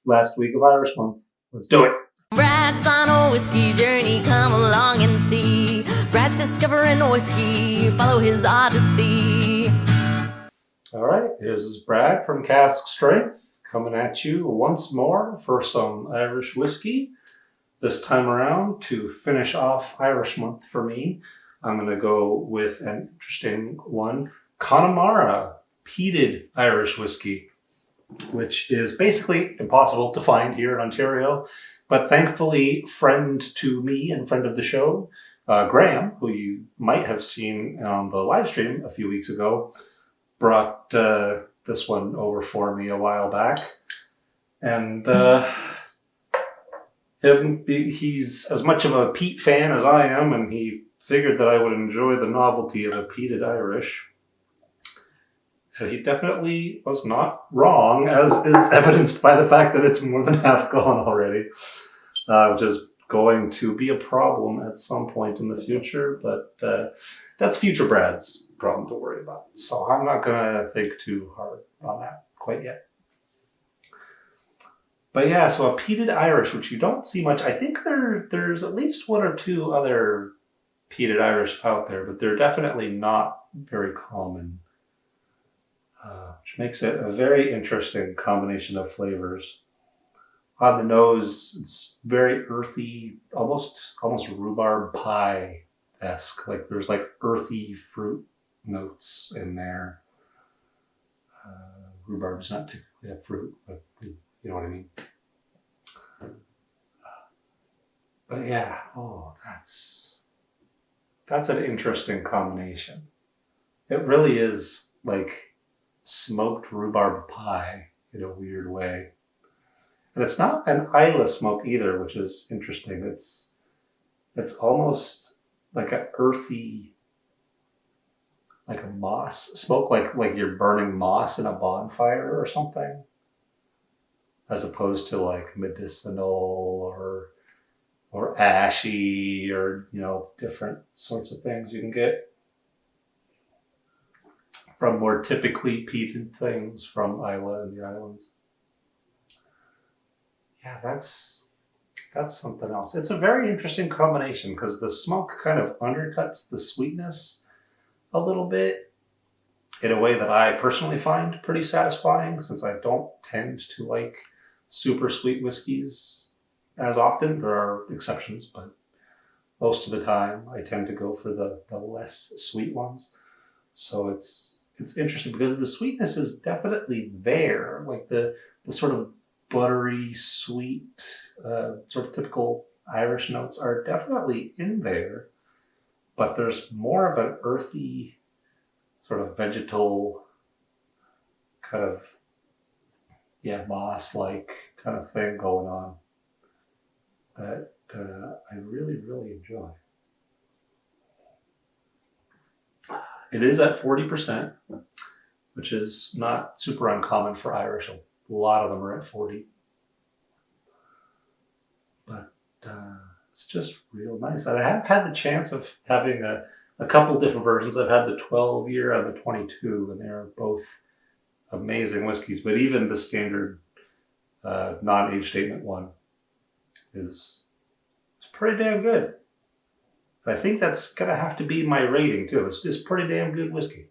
last week of Irish Month. Let's do it. Brad's on a whiskey journey, come along and see. Brad's discovering whiskey, follow his odyssey. All right, here's Brad from Cask Strength coming at you once more for some Irish whiskey. This time around, to finish off Irish Month for me, I'm going to go with an interesting one, Connemara Peated Irish whiskey, which is basically impossible to find here in Ontario. But thankfully, friend to me and friend of the show, Graham, who you might have seen on the live stream a few weeks ago, brought this one over for me a while back. And he's as much of a peat fan as I am, and he figured that I would enjoy the novelty of a peated Irish. And he definitely was not wrong, as is evidenced by the fact that it's more than half gone already, which is going to be a problem at some point in the future, but that's future Brad's problem to worry about. So I'm not going to think too hard on that quite yet. But yeah, so a peated Irish, which you don't see much. I think there's at least one or two other peated Irish out there, but they're definitely not very common. Which makes it a very interesting combination of flavors. On the nose, it's very earthy, almost rhubarb pie-esque. Like there's like earthy fruit notes in there. Rhubarb is not typically a fruit, but you know what I mean. But yeah, that's an interesting combination. It really is like smoked rhubarb pie in a weird way. And it's not an Islay smoke either, which is interesting. It's almost like an earthy, like a moss smoke, like you're burning moss in a bonfire or something, as opposed to like medicinal or ashy or, you know, different sorts of things you can get from more typically peated things from Islay and the islands. Yeah, that's something else. It's a very interesting combination because the smoke kind of undercuts the sweetness a little bit in a way that I personally find pretty satisfying, since I don't tend to like super sweet whiskeys as often. There are exceptions, but most of the time I tend to go for the less sweet ones. So it's interesting because the sweetness is definitely there, like the sort of buttery, sweet, sort of typical Irish notes are definitely in there, but there's more of an earthy, sort of vegetal, kind of, moss-like kind of thing going on that I really, really enjoy. It is at 40%, which is not super uncommon for Irish. A lot of them are at 40. But it's just real nice. And I have had the chance of having a couple different versions. I've had the 12-year and the 22, and they're both amazing whiskeys. But even the standard non-age statement one is pretty damn good. I think that's going to have to be my rating, too. It's just pretty damn good whiskey.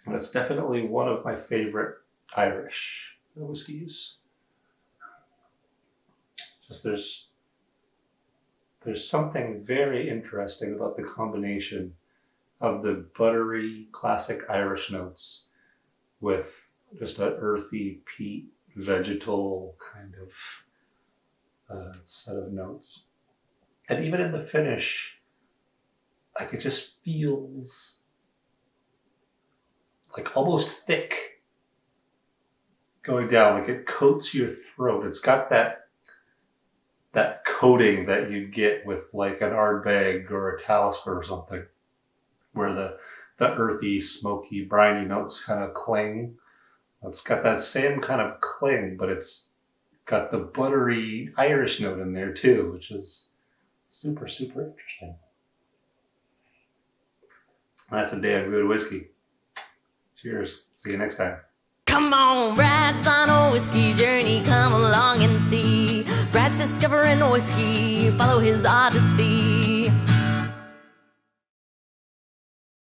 And it's definitely one of my favorite Irish whiskeys. Just there's something very interesting about the combination of the buttery classic Irish notes with just an earthy peat vegetal kind of set of notes. And even in the finish, like it just feels like almost thick going down, like it coats your throat. It's got that coating that you'd get with like an Ardbeg or a Talisker or something, where the earthy, smoky, briny notes kind of cling. It's got that same kind of cling, but it's got the buttery Irish note in there too, which is super, super interesting. That's a damn good whiskey. Cheers. See you next time. Come on, Brad. along and see. Brad's discovering whiskey, follow his odyssey.